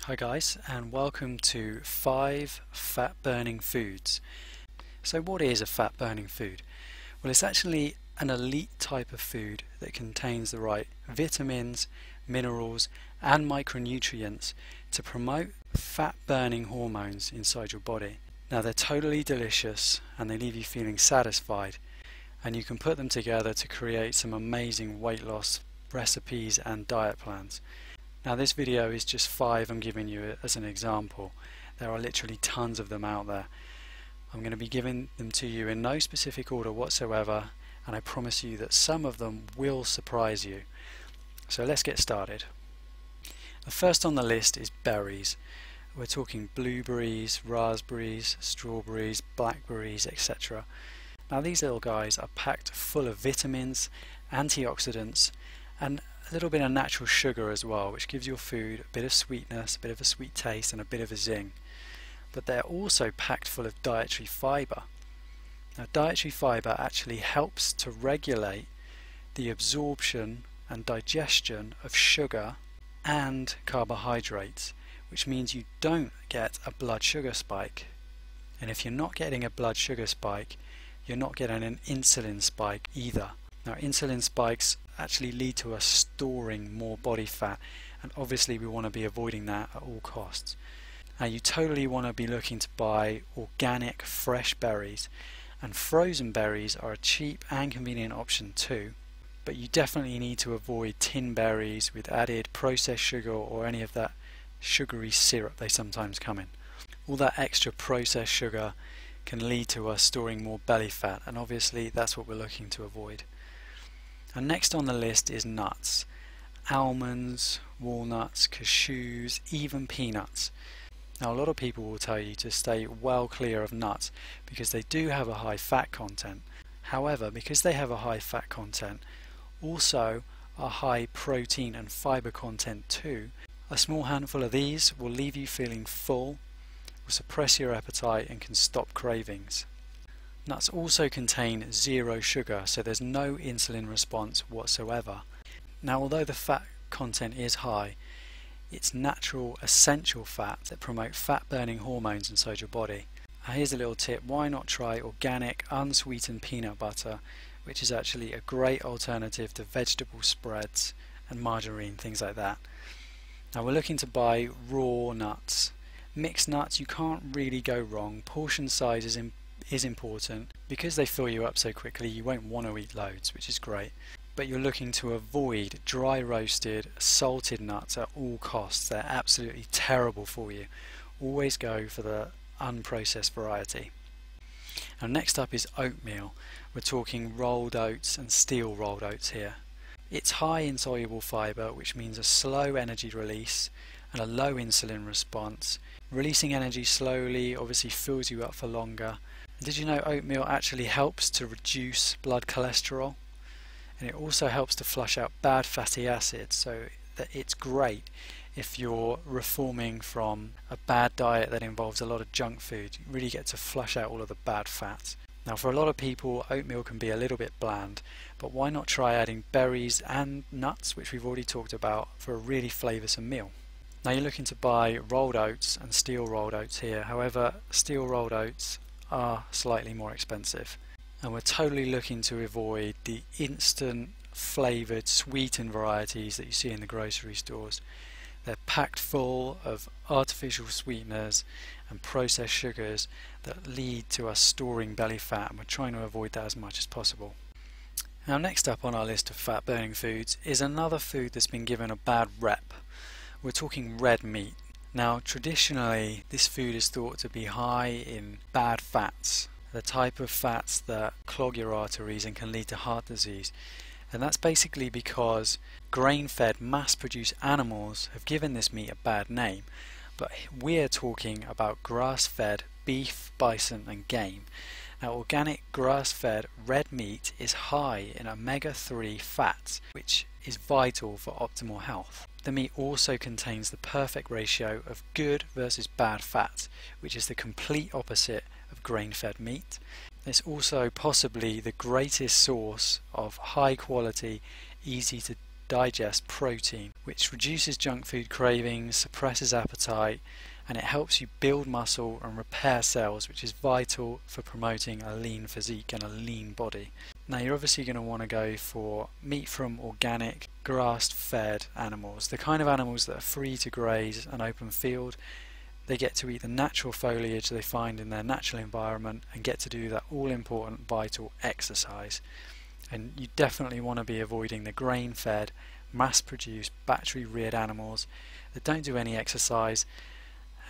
Hi guys, and welcome to 5 fat burning foods. So what is a fat burning food? Well, it's actually an elite type of food that contains the right vitamins, minerals and micronutrients to promote fat burning hormones inside your body. Now they're totally delicious and they leave you feeling satisfied, and you can put them together to create some amazing weight loss recipes and diet plans. Now this video is just 5 I'm giving you as an example. There are literally tons of them out there. I'm going to be giving them to you in no specific order whatsoever, and I promise you that some of them will surprise you. So let's get started. The first on the list is berries. We're talking blueberries, raspberries, strawberries, blackberries, etc. Now these little guys are packed full of vitamins, antioxidants and a little bit of natural sugar as well, which gives your food a bit of sweetness, a bit of a sweet taste and a bit of a zing. But they're also packed full of dietary fibre. Now dietary fibre actually helps to regulate the absorption and digestion of sugar and carbohydrates, which means you don't get a blood sugar spike. And if you're not getting a blood sugar spike, you're not getting an insulin spike either. Now insulin spikes actually lead to us storing more body fat, and obviously we want to be avoiding that at all costs. Now you totally want to be looking to buy organic fresh berries, and frozen berries are a cheap and convenient option too, but you definitely need to avoid tin berries with added processed sugar or any of that sugary syrup they sometimes come in. All that extra processed sugar can lead to us storing more belly fat, and obviously that's what we're looking to avoid. And next on the list is nuts. Almonds, walnuts, cashews, even peanuts. Now a lot of people will tell you to stay well clear of nuts because they do have a high fat content. However, because they have a high fat content, also a high protein and fiber content too, a small handful of these will leave you feeling full, will suppress your appetite and can stop cravings. Nuts also contain 0 sugar, so there's no insulin response whatsoever. Now although the fat content is high, it's natural essential fat that promote fat burning hormones inside your body. Now here's a little tip: why not try organic unsweetened peanut butter, which is actually a great alternative to vegetable spreads and margarine, things like that. Now we're looking to buy raw nuts. Mixed nuts, you can't really go wrong. Portion size is important. Because they fill you up so quickly, you won't want to eat loads, which is great. But you're looking to avoid dry roasted, salted nuts at all costs. They're absolutely terrible for you. Always go for the unprocessed variety. Now next up is oatmeal. We're talking rolled oats and steel rolled oats here. It's high in soluble fibre, which means a slow energy release and a low insulin response. Releasing energy slowly obviously fills you up for longer. And did you know oatmeal actually helps to reduce blood cholesterol? And it also helps to flush out bad fatty acids, so that it's great if you're reforming from a bad diet that involves a lot of junk food. You really get to flush out all of the bad fats. Now for a lot of people, oatmeal can be a little bit bland, but why not try adding berries and nuts, which we've already talked about, for a really flavoursome meal. Now you're looking to buy rolled oats and steel rolled oats here. However, steel rolled oats are slightly more expensive, and we're totally looking to avoid the instant flavoured sweetened varieties that you see in the grocery stores. They're packed full of artificial sweeteners and processed sugars that lead to us storing belly fat, and we're trying to avoid that as much as possible. Now next up on our list of fat burning foods is another food that's been given a bad rep. We're talking red meat. Now traditionally this food is thought to be high in bad fats, the type of fats that clog your arteries and can lead to heart disease. And that's basically because grain-fed mass-produced animals have given this meat a bad name. But we're talking about grass-fed beef, bison and game. Now organic grass-fed red meat is high in omega-3 fats, which is vital for optimal health. The meat also contains the perfect ratio of good versus bad fats, which is the complete opposite of grain-fed meat. It's also possibly the greatest source of high quality, easy to digest protein, which reduces junk food cravings, suppresses appetite, and it helps you build muscle and repair cells, which is vital for promoting a lean physique and a lean body. Now you're obviously going to want to go for meat from organic, grass-fed animals, the kind of animals that are free to graze an open field. They get to eat the natural foliage they find in their natural environment and get to do that all-important vital exercise. And you definitely want to be avoiding the grain-fed, mass-produced, battery-reared animals that don't do any exercise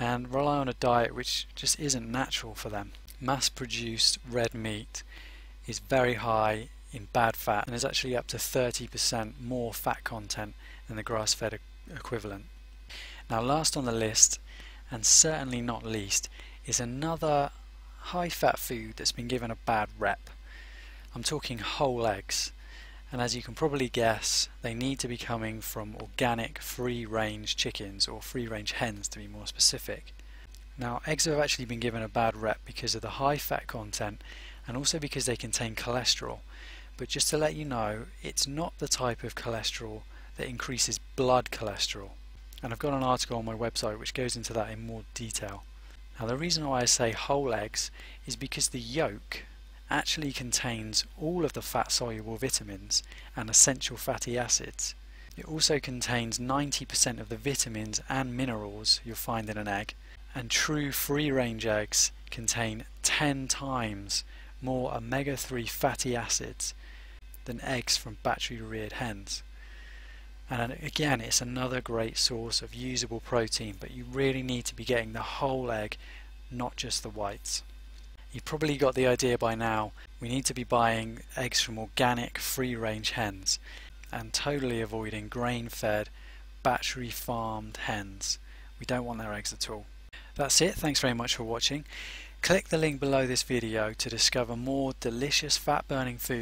and rely on a diet which just isn't natural for them. Mass-produced red meat is very high in bad fat and is actually up to 30% more fat content than the grass-fed equivalent. Now last on the list, and certainly not least, is another high-fat food that's been given a bad rep. I'm talking whole eggs, and as you can probably guess, they need to be coming from organic free-range chickens, or free-range hens to be more specific. Now eggs have actually been given a bad rep because of the high fat content and also because they contain cholesterol, but just to let you know, it's not the type of cholesterol that increases blood cholesterol. And I've got an article on my website which goes into that in more detail. Now the reason why I say whole eggs is because the yolk actually contains all of the fat soluble vitamins and essential fatty acids. It also contains 90% of the vitamins and minerals you'll find in an egg, and true free range eggs contain 10 times more omega-3 fatty acids than eggs from battery reared hens. And again, it's another great source of usable protein, but you really need to be getting the whole egg, not just the whites. You've probably got the idea by now. We need to be buying eggs from organic free-range hens and totally avoiding grain-fed, battery-farmed hens. We don't want their eggs at all. That's it. Thanks very much for watching. Click the link below this video to discover more delicious fat-burning food